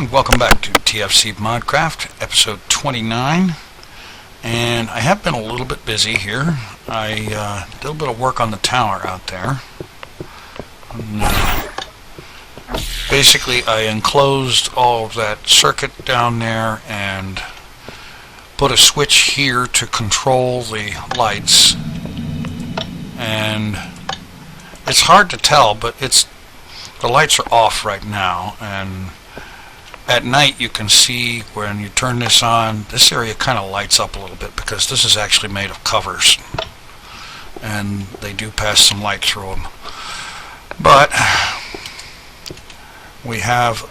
And welcome back to TFC Modcraft, episode 29. And I have been a little bit busy here. I did a bit of work on the tower out there. Basically, I enclosed all of that circuit down there and put a switch here to control the lights. And it's hard to tell, but the lights are off right now, and at night you can see when you turn this on, this area kind of lights up a little bit because this is actually made of covers, and they do pass some light through them. But we have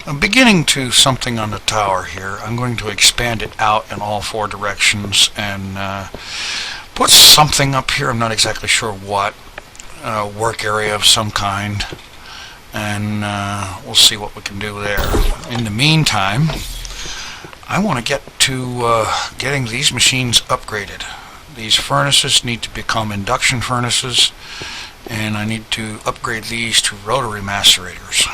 a beginning to something on the tower here. I'm going to expand it out in all four directions and put something up here. I'm not exactly sure what. Work area of some kind, and we'll see what we can do there. In the meantime, I want to get to getting these machines upgraded. These furnaces need to become induction furnaces, and I need to upgrade these to rotary macerators.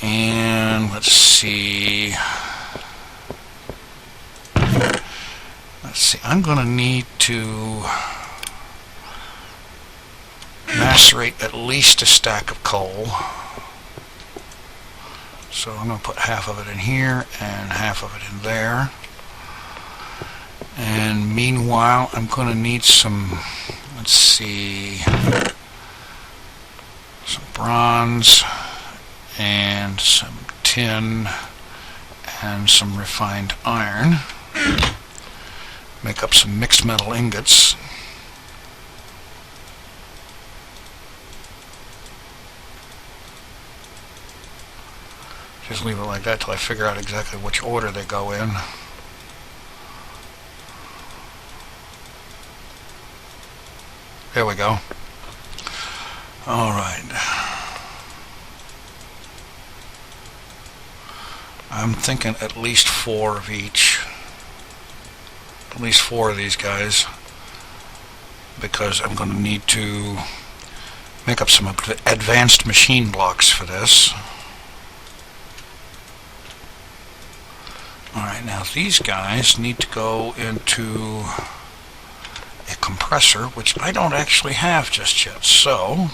And let's see, I'm going to need to macerate at least a stack of coal. So I'm going to put half of it in here and half of it in there. And meanwhile, I'm going to need some, let's see, some bronze and some tin and some refined iron. Make up some mixed metal ingots. Just leave it like that till I figure out exactly which order they go in. There we go. Alright. I'm thinking at least 4 of each. At least 4 of these guys. Because I'm going to need to make up some advanced machine blocks for this. Alright, now these guys need to go into a compressor, which I don't actually have just yet, so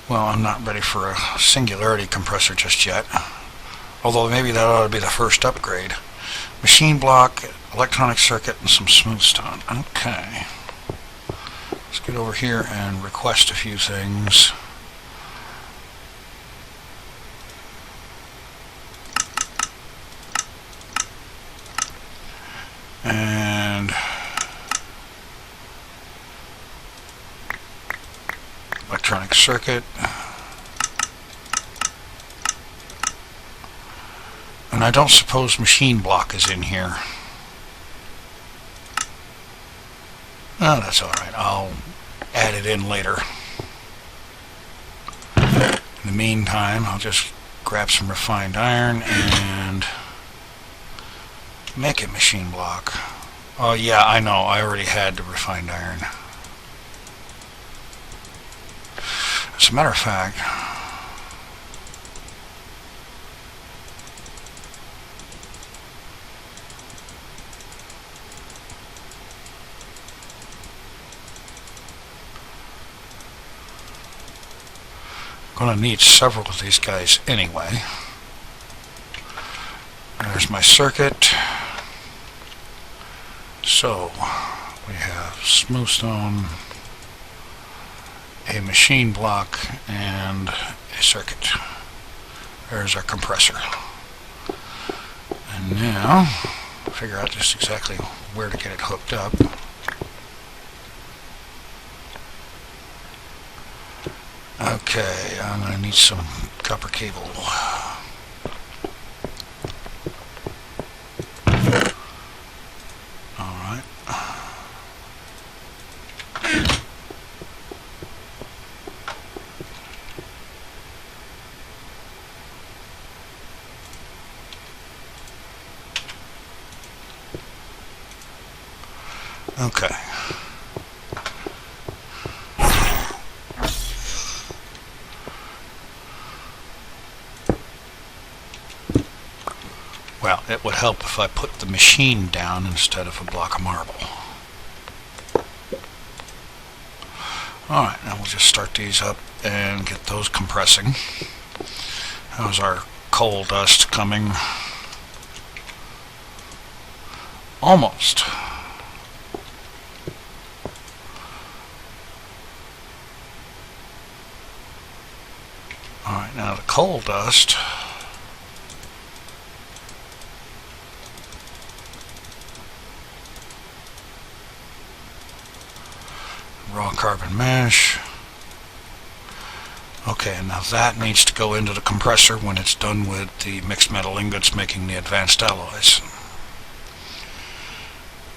well, I'm not ready for a singularity compressor just yet, although maybe that ought to be the first upgrade. Machine block, electronic circuit, and some smooth stone. Okay. Let's get over here and request a few things. And electronic circuit. And I don't suppose machine block is in here. Oh, that's alright. I'll add it in later. In the meantime, I'll just grab some refined iron and make a machine block. Oh yeah, I know. I already had the refined iron. As a matter of fact, I'm going to need several of these guys anyway. There's my circuit. So we have smooth stone, a machine block, and a circuit. There's our compressor. And now figure out just exactly where to get it hooked up. Okay, I'm going to need some copper cable. Alright. Okay. it would help if I put the machine down instead of a block of marble. Alright, now we'll just start these up and get those compressing. How's our coal dust coming? Almost. Alright, now the coal dust. Raw carbon mesh. Okay, now that needs to go into the compressor when it's done with the mixed metal ingots making the advanced alloys.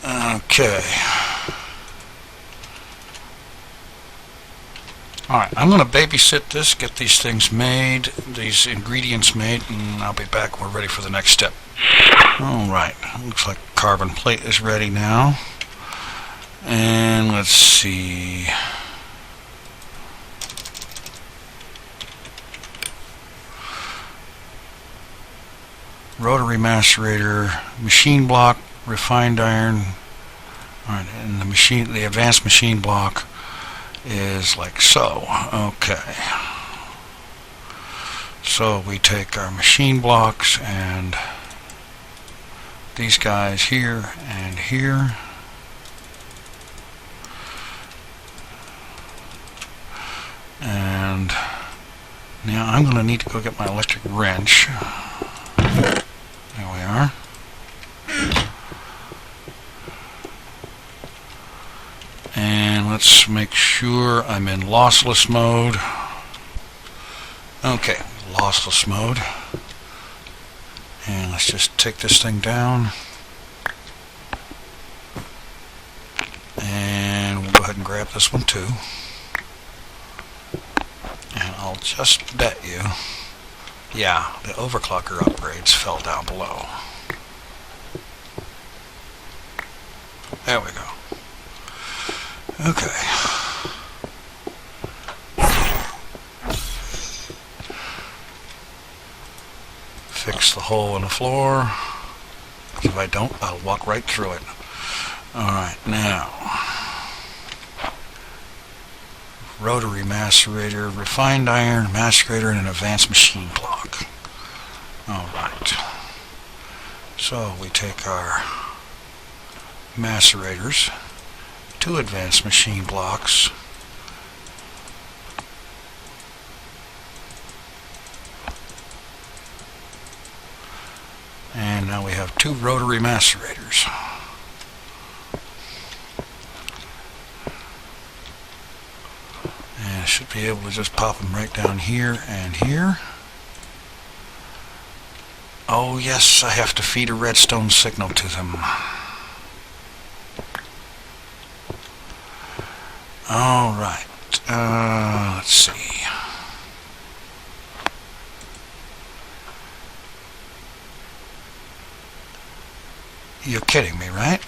Okay. Alright, I'm going to babysit this, get these things made, these ingredients made, and I'll be back when we're ready for the next step. Alright, looks like carbon plate is ready now. And let's see. Rotary macerator, machine block, refined iron. Alright, and the advanced machine block is like so. Okay. So we take our machine blocks and these guys here and here. And now I'm going to need to go get my electric wrench. There we are. And let's make sure I'm in lossless mode. Okay, lossless mode. And let's just take this thing down. And we'll go ahead and grab this one too. And I'll just bet you, yeah, the overclocker upgrades fell down below. There we go. Okay. Fix the hole in the floor. If I don't, I'll walk right through it. Alright, now. Rotary macerator, refined iron, macerator, and an advanced machine block. Alright. So we take our macerators, 2 advanced machine blocks, and now we have 2 rotary macerators. And I should be able to just pop them right down here and here. Oh yes, I have to feed a redstone signal to them. Alright, let's see. You're kidding me, right?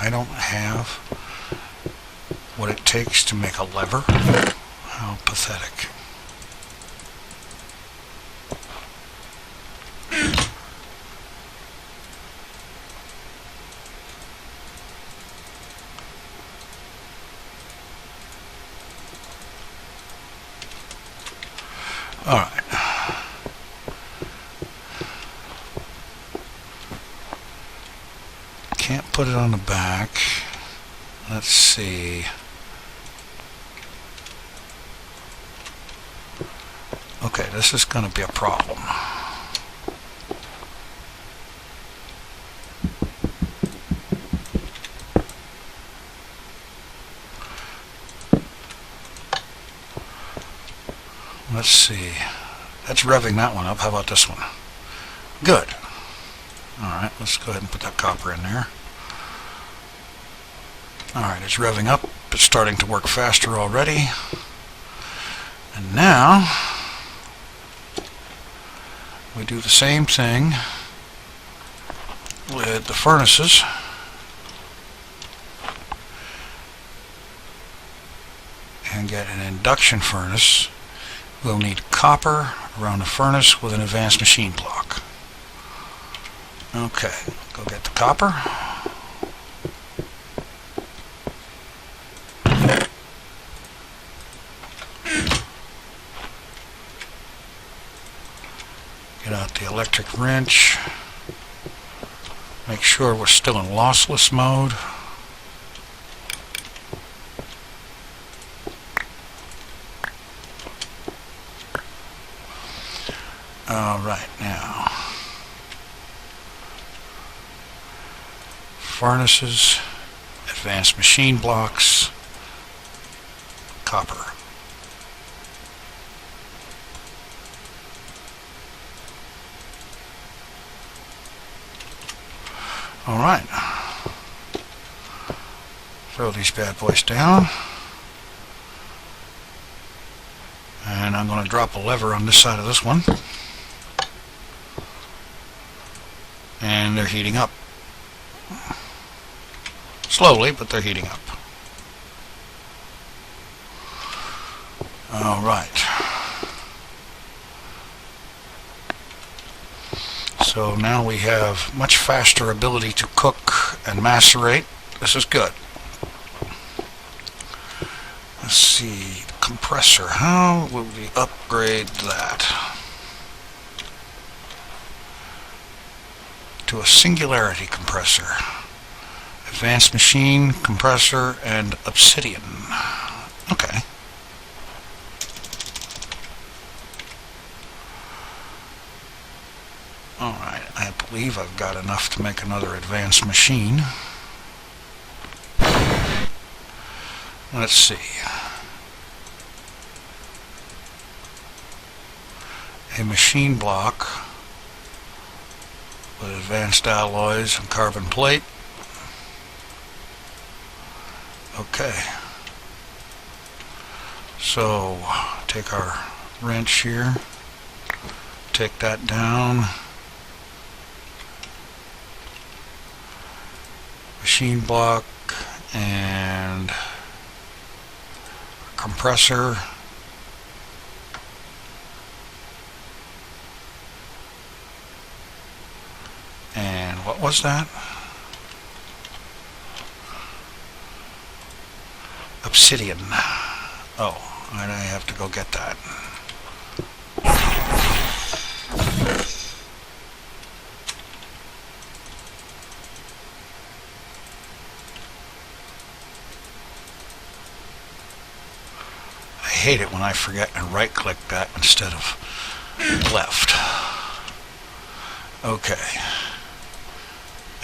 I don't have what it takes to make a lever? How pathetic. Alright. Can't put it on the back. Let's see. Okay, this is going to be a problem. Let's see. That's revving that one up. How about this one? Good. Alright, let's go ahead and put that copper in there. Alright, it's revving up. It's starting to work faster already. And now we do the same thing with the furnaces. And get an induction furnace. We'll need copper around the furnace with an advanced machine block. Okay, go get the copper. Get out the electric wrench. Make sure we're still in lossless mode. Alright, now furnaces, advanced machine blocks, copper. Alright, throw these bad boys down, and I'm going to drop a lever on this side of this one, and they're heating up. Slowly, but they're heating up. Alright. So now we have much faster ability to cook and macerate. This is good. Let's see, compressor. How will we upgrade that? To a singularity compressor. Advanced machine, compressor, and obsidian. Okay. Alright, I believe I've got enough to make another advanced machine. Let's see. A machine block with advanced alloys and carbon plate. Okay. So, take our wrench here, take that down. Machine block and compressor. And what was that? Obsidian. Oh, I have to go get that. I hate it when I forget and right-click that instead of left. Okay.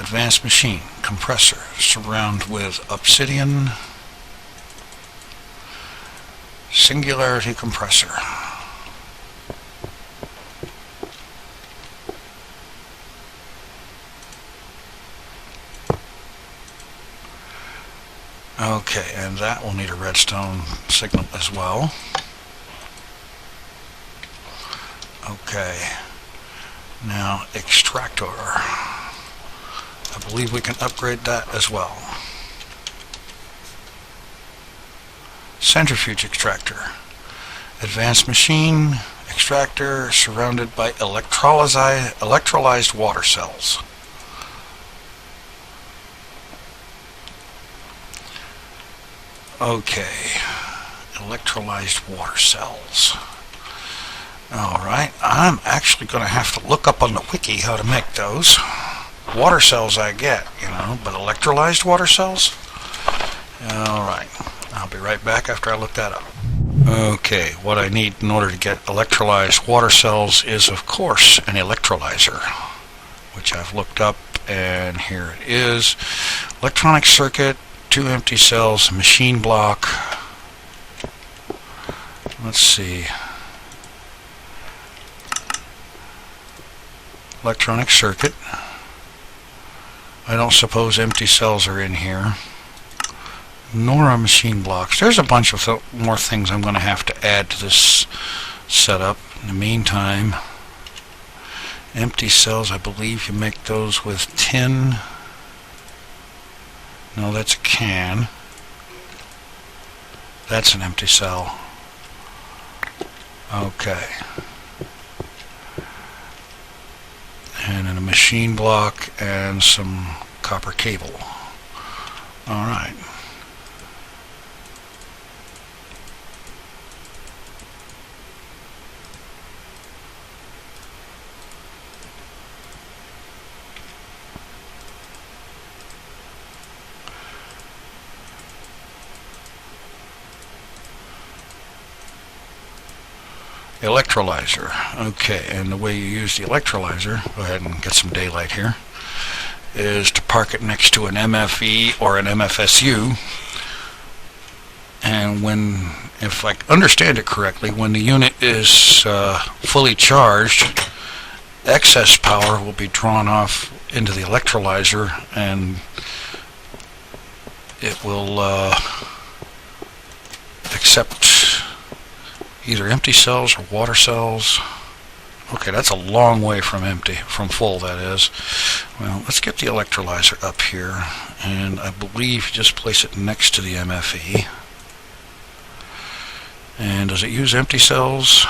Advanced machine, compressor, surround with obsidian, singularity compressor. Okay, and that will need a redstone signal as well. Okay, now extractor. I believe we can upgrade that as well. Centrifuge extractor. Advanced machine extractor surrounded by electrolyzed water cells. Okay, electrolyzed water cells. Alright, I'm actually going to have to look up on the wiki how to make those. Water cells I get, you know, but electrolyzed water cells? Alright, I'll be right back after I look that up. Okay, what I need in order to get electrolyzed water cells is, of course, an electrolyzer, which I've looked up, and here it is. Electronic circuit, 2 empty cells, machine block. Let's see. Electronic circuit. I don't suppose empty cells are in here. Nor are machine blocks. There's a bunch of more things I'm going to have to add to this setup. In the meantime, empty cells, I believe you make those with tin. No, that's a can. That's an empty cell. Okay. And in the machine block, and some copper cable. Alright. Electrolyzer. Okay, and the way you use the electrolyzer, go ahead and get some daylight here, is to park it next to an MFE or an MFSU. And when, if I understand it correctly, when the unit is fully charged, excess power will be drawn off into the electrolyzer, and it will accept either empty cells or water cells. Okay, that's a long way from empty, from full, that is. Well, let's get the electrolyzer up here, and I believe you just place it next to the MFE. And does it use empty cells?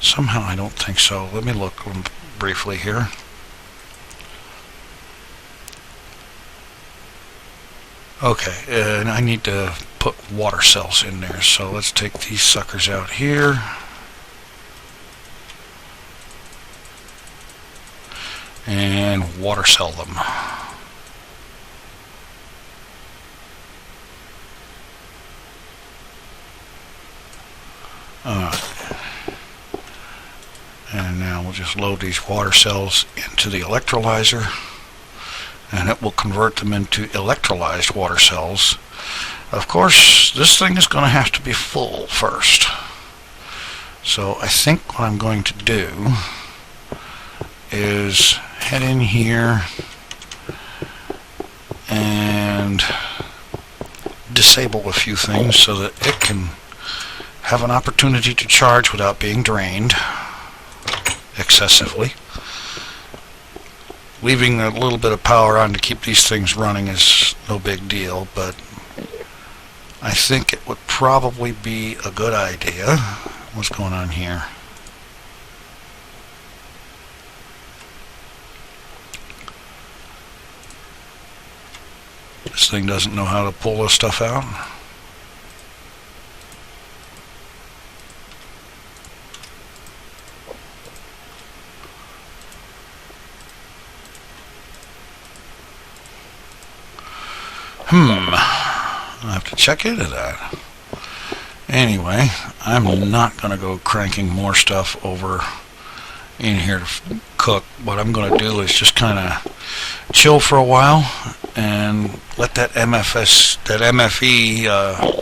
Somehow I don't think so. Let me look briefly here. Okay, and I need to put water cells in there, so let's take these suckers out here. And water cell them. Alright. And now we'll just load these water cells into the electrolyzer, and it will convert them into electrolyzed water cells. Of course, this thing is going to have to be full first. So I think what I'm going to do is head in here and disable a few things so that it can have an opportunity to charge without being drained excessively. Leaving a little bit of power on to keep these things running is no big deal, but I think it would probably be a good idea. What's going on here? This thing doesn't know how to pull this stuff out. I'll have to check into that. Anyway, I'm not going to go cranking more stuff over in here to cook. What I'm going to do is just kind of chill for a while and let that MFE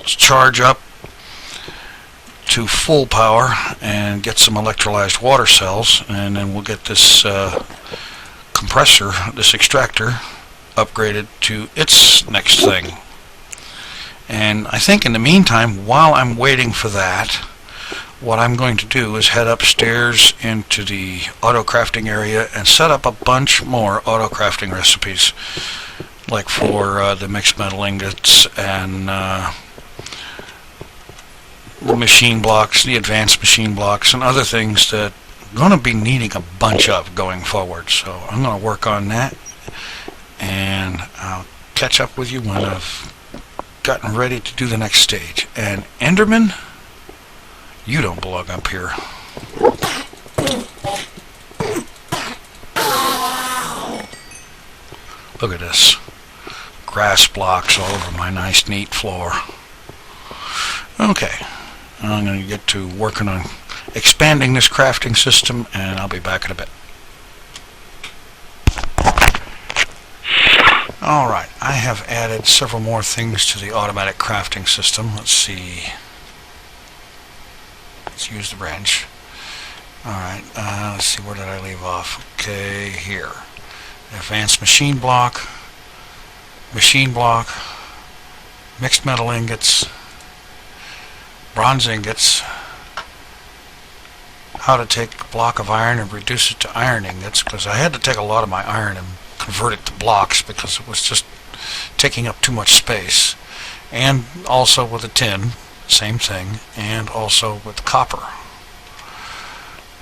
charge up to full power and get some electrolyzed water cells, and then we'll get this compressor, this extractor, upgraded to its next thing. And I think in the meantime, while I'm waiting for that, what I'm going to do is head upstairs into the auto crafting area and set up a bunch more auto crafting recipes, like for the mixed metal ingots and the machine blocks, the advanced machine blocks, and other things that I'm going to be needing a bunch of going forward. So I'm going to work on that, and I'll catch up with you when I've gotten ready to do the next stage. And Enderman, you don't belong up here. Look at this. Grass blocks all over my nice neat floor. Okay, I'm going to get to working on expanding this crafting system, and I'll be back in a bit. Alright, I have added several more things to the automatic crafting system. Let's see. Let's use the wrench. Alright, let's see, where did I leave off? Okay, here. Advanced machine block, mixed metal ingots, bronze ingots, how to take a block of iron and reduce it to iron ingots, because I had to take a lot of my iron and convert it to blocks because it was just taking up too much space. And also with the tin, same thing, and also with copper.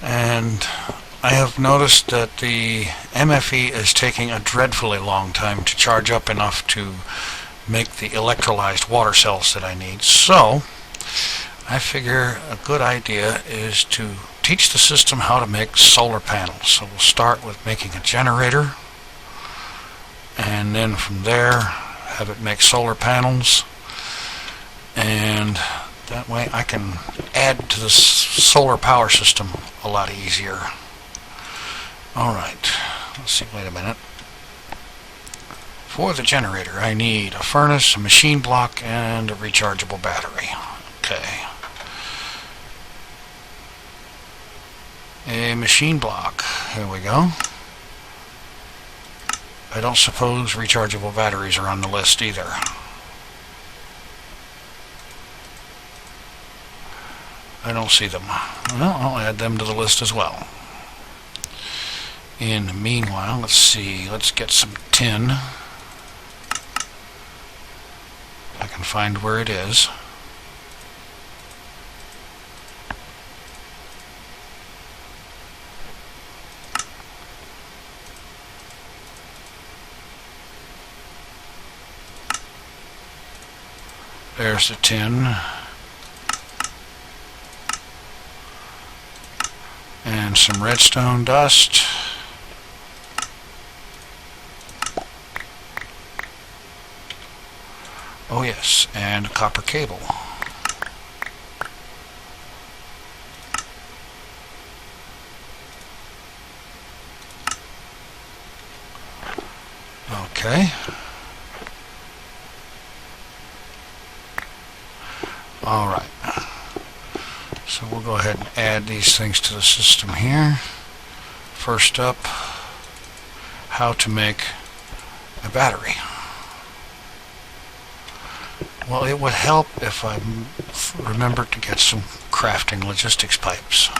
And I have noticed that the MFE is taking a dreadfully long time to charge up enough to make the electrolyzed water cells that I need. So I figure a good idea is to teach the system how to make solar panels. So we'll start with making a generator, and then from there have it make solar panels, and that way I can add to the solar power system a lot easier. Alright, let's see, wait a minute. For the generator I need a furnace, a machine block, and a rechargeable battery. Okay. A machine block. Here we go. I don't suppose rechargeable batteries are on the list either. I don't see them. Well, I'll add them to the list as well. In the meanwhile, let's see. Let's get some tin. I can find where it is. There's the tin. And some redstone dust. Oh yes, and a copper cable. Okay. Alright. So we'll go ahead and add these things to the system here. First up, how to make a battery. Well, it would help if I remembered to get some crafting logistics pipes.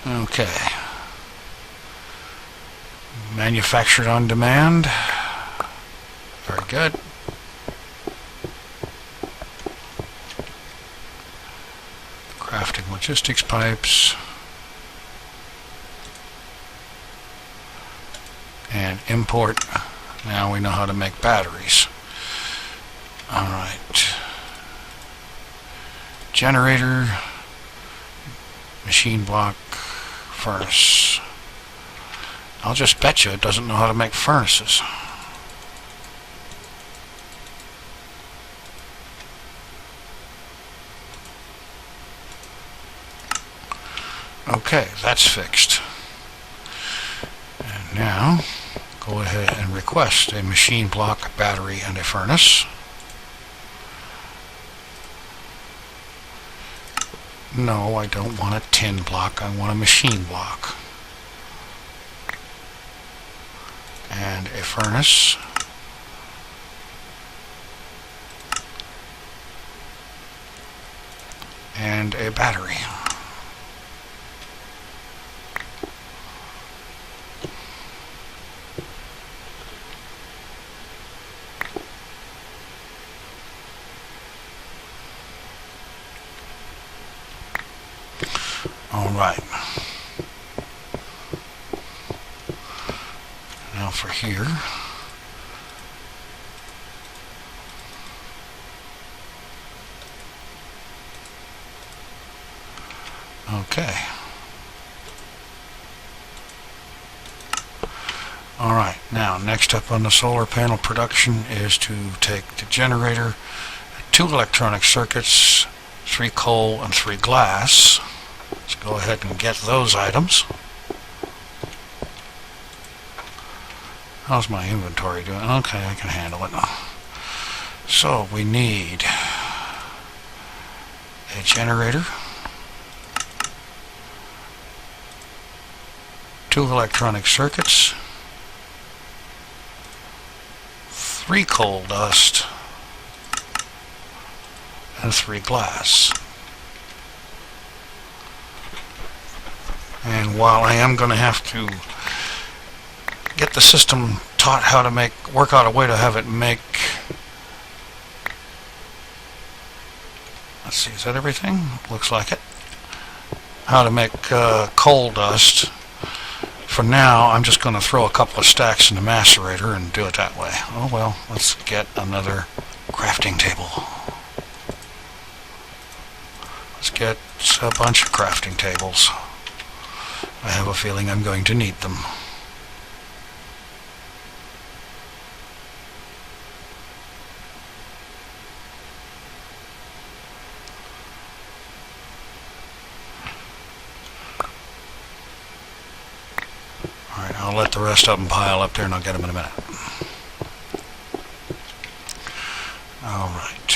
Okay. Manufactured on demand. Very good. Crafting logistics pipes. And import. Now we know how to make batteries. Alright. Generator. Machine block. Furnace. I'll just bet you it doesn't know how to make furnaces. Okay, that's fixed. And now, go ahead and request a machine block, battery, and a furnace. No, I don't want a tin block, I want a machine block. And a furnace. And a battery. All right. Now for here. Okay. All right. Now, next up on the solar panel production is to take the generator, 2 electronic circuits, 3 coal, and 3 glass. Let's go ahead and get those items. How's my inventory doing? Okay, I can handle it now. So we need a generator, 2 electronic circuits, 3 coal dust, and 3 glass. And while I am going to have to get the system taught how to work out a way to have it make Is that everything? Looks like it. How to make coal dust. For now, I'm just going to throw a couple of stacks in the macerator and do it that way. Oh well, let's get another crafting table. Let's get a bunch of crafting tables. I have a feeling I'm going to need them. Alright, I'll let the rest of them pile up there and I'll get them in a minute. Alright.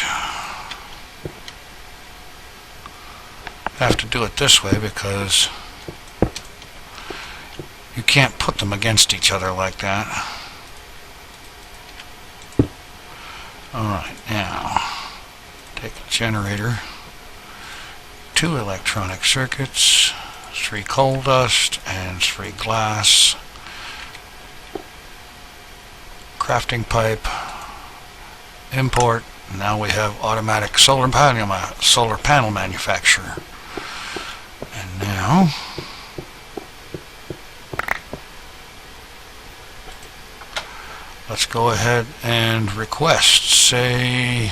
Have to do it this way because you can't put them against each other like that. Alright, now take a generator, 2 electronic circuits, 3 coal dust, and 3 glass, crafting pipe, import. Now we have automatic solar panel manufacturer. And now let's go ahead and request, say,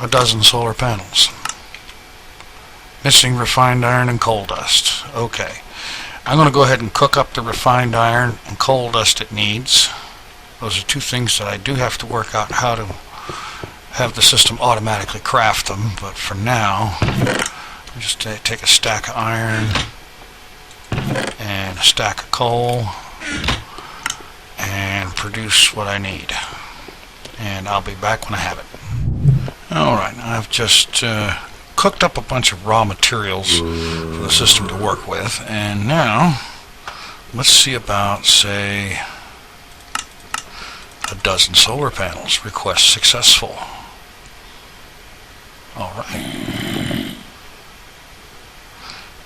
a dozen solar panels. Missing refined iron and coal dust. Okay. I'm going to go ahead and cook up the refined iron and coal dust it needs. Those are 2 things that I do have to work out how to have the system automatically craft them. But for now, I'll just take a stack of iron and a stack of coal and produce what I need. And I'll be back when I have it. Alright, I've just cooked up a bunch of raw materials for the system to work with, and now let's see about, say, a dozen solar panels. Request successful. Alright.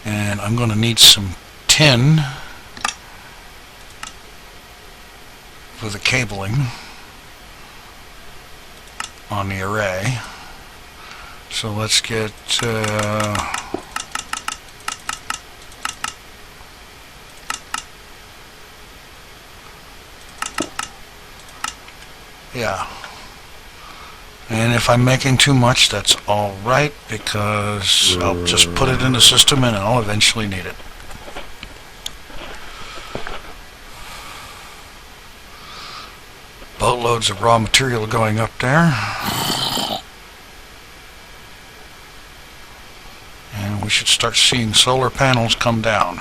And I'm going to need some tin for the cabling on the array. So let's get yeah. And if I'm making too much, that's alright, because I'll just put it in the system and I'll eventually need it. Boatloads of raw material going up there. And we should start seeing solar panels come down.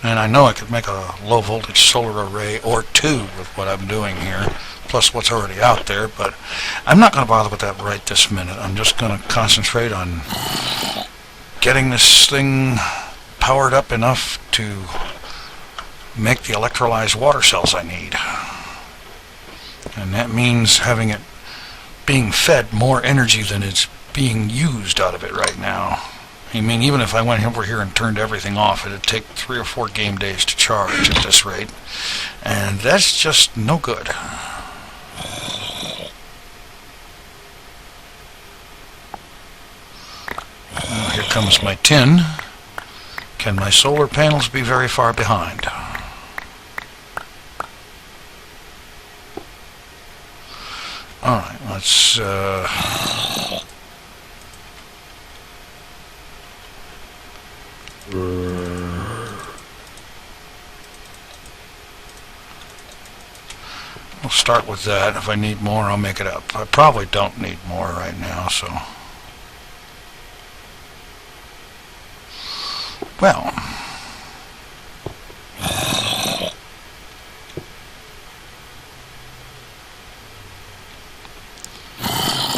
And I know I could make a low voltage solar array or 2 with what I'm doing here, plus what's already out there, but I'm not going to bother with that right this minute. I'm just going to concentrate on getting this thing powered up enough to make the electrolyzed water cells I need. And that means having it being fed more energy than it's being used out of it right now. I mean, even if I went over here and turned everything off, it'd take 3 or 4 game days to charge at this rate. And that's just no good. Well, here comes my tin. Can my solar panels be very far behind? Alright, let's we'll start with that. If I need more, I'll make it up. I probably don't need more right now, so. Well.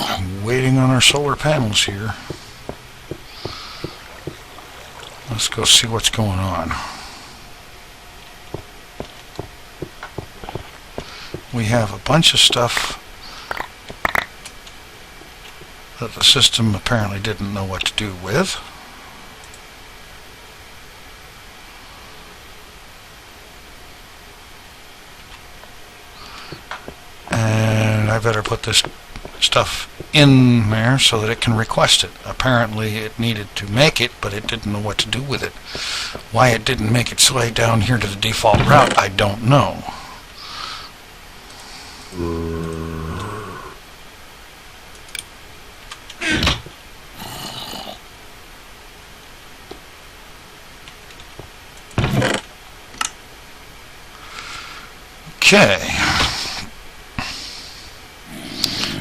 I'm waiting on our solar panels here. Let's go see what's going on. We have a bunch of stuff that the system apparently didn't know what to do with. And I better put this stuff in there so that it can request it. Apparently it needed to make it, but it didn't know what to do with it. Why it didn't make its way down here to the default route, I don't know. Okay.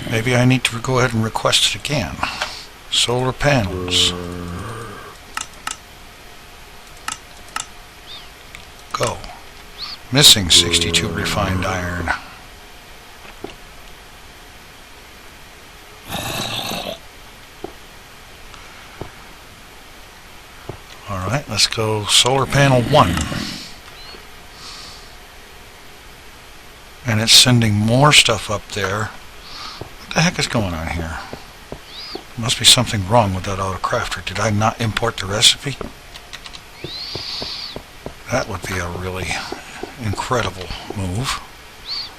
Maybe I need to go ahead and request it again. Solar panels. Go. Missing 62 refined iron. Alright, let's go solar panel 1. And it's sending more stuff up there. What the heck is going on here? There must be something wrong with that autocrafter. Did I not import the recipe? That would be a really incredible move.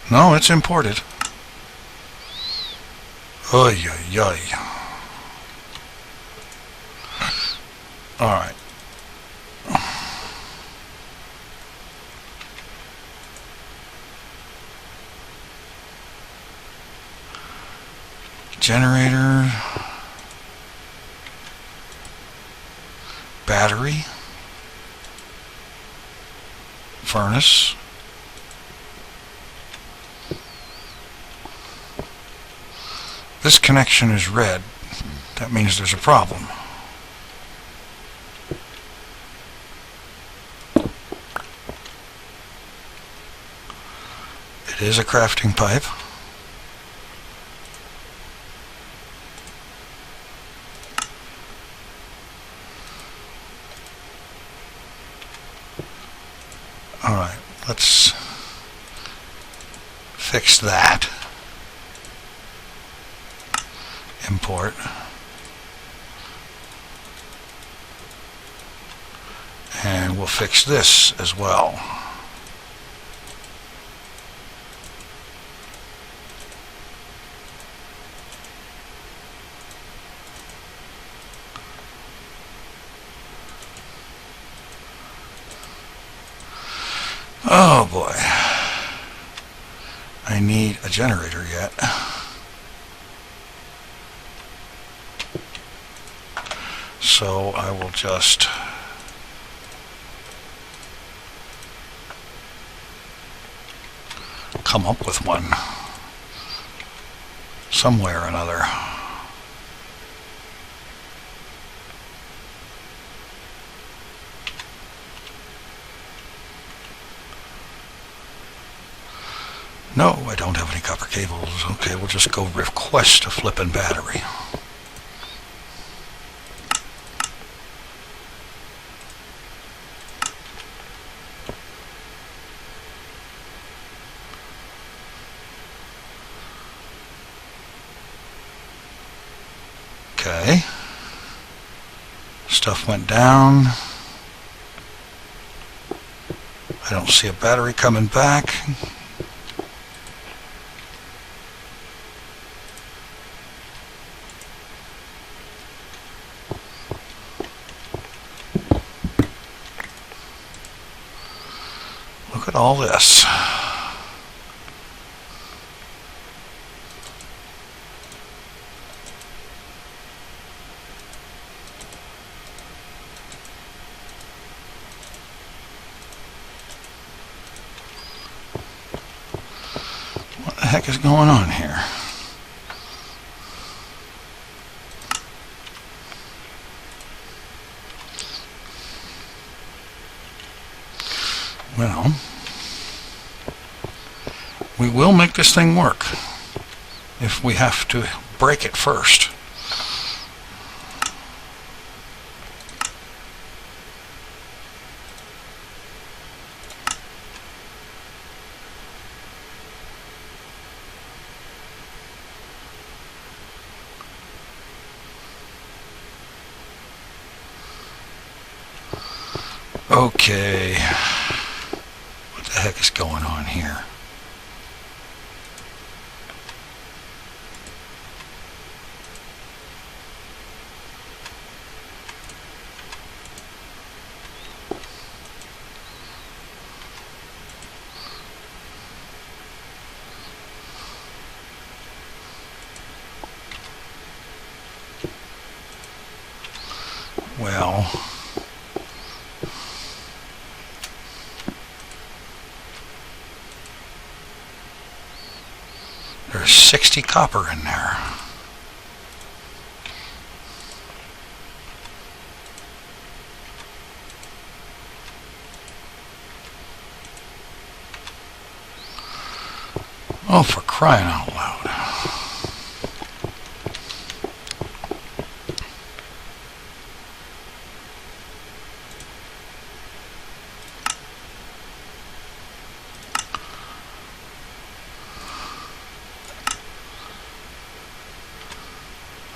No, it's imported. Oy, oy, oy. Alright. Generator. Battery. Furnace. This connection is red. That means there's a problem. It is a crafting pipe. Alright, let's fix that. Import. And we'll fix this as well. Oh boy. I need a generator yet. So I will just come up with one some way or another. No, I don't have any copper cables. Okay, we'll just go request a flippin' battery. Okay. Stuff went down. I don't see a battery coming back. Look at all this. What the heck is going on here? Well, we will make this thing work if we have to break it first. Okay. What the heck is going on here? Well, there's 60 copper in there. Oh, for crying out loud.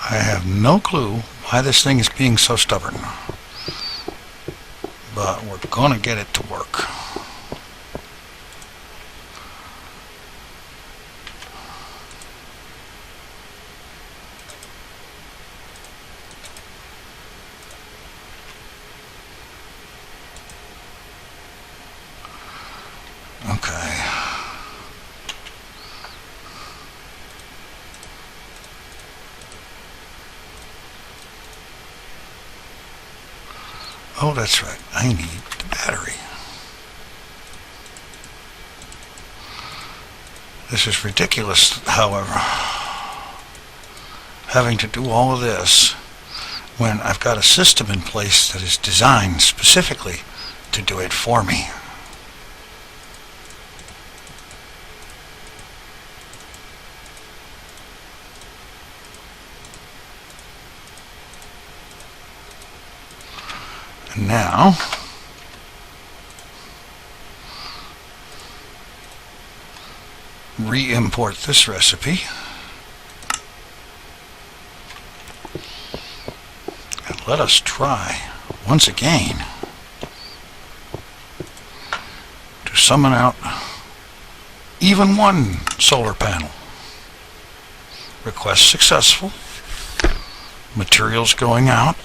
I have no clue why this thing is being so stubborn, but we're going to get it to work. Okay. Oh, that's right. I need the battery. This is ridiculous, however, having to do all of this when I've got a system in place that is designed specifically to do it for me. And now, re-import this recipe and let us try once again to summon out even one solar panel. Request successful. Materials going out.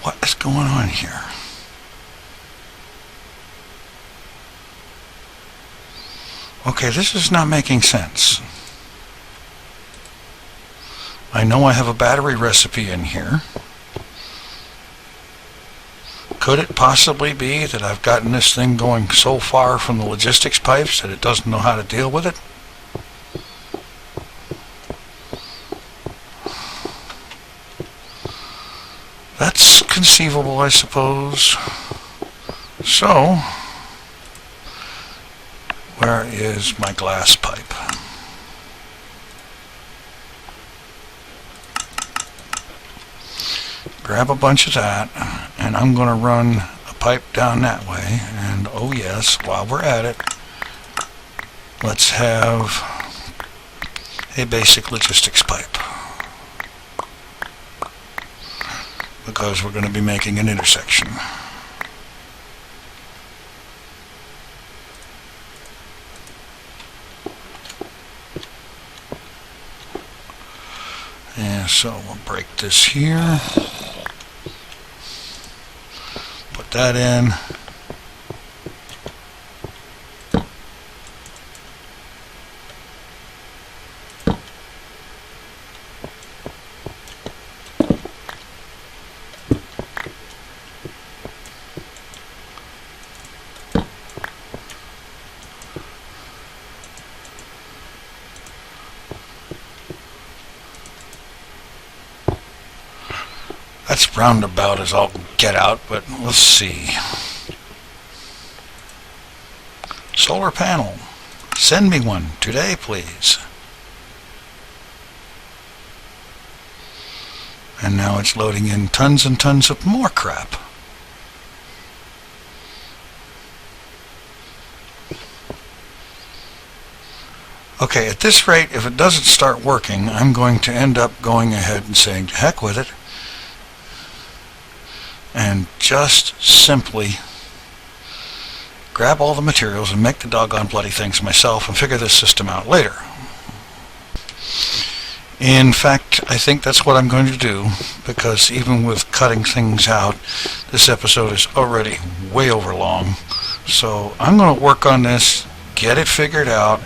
What is going on here? Okay, this is not making sense. I know I have a battery recipe in here. Could it possibly be that I've gotten this thing going so far from the logistics pipes that it doesn't know how to deal with it? That's conceivable, I suppose. So, where is my glass pipe? Grab a bunch of that, and I'm going to run a pipe down that way. And oh yes, while we're at it, let's have a basic logistics pipe, because we're going to be making an intersection. And so we'll break this here, put that in. That's roundabout as I'll get out, but let's see. Solar panel. Send me one today, please. And now it's loading in tons and tons of more crap. Okay, at this rate, if it doesn't start working, I'm going to end up going ahead and saying, to heck with it. and just simply grab all the materials and make the doggone bloody things myself and figure this system out later. In fact, I think that's what I'm going to do, because even with cutting things out, this episode is already way over long. So I'm going to work on this, get it figured out,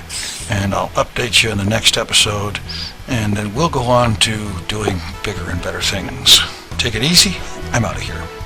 and I'll update you in the next episode, and then we'll go on to doing bigger and better things. Take it easy. I'm out of here.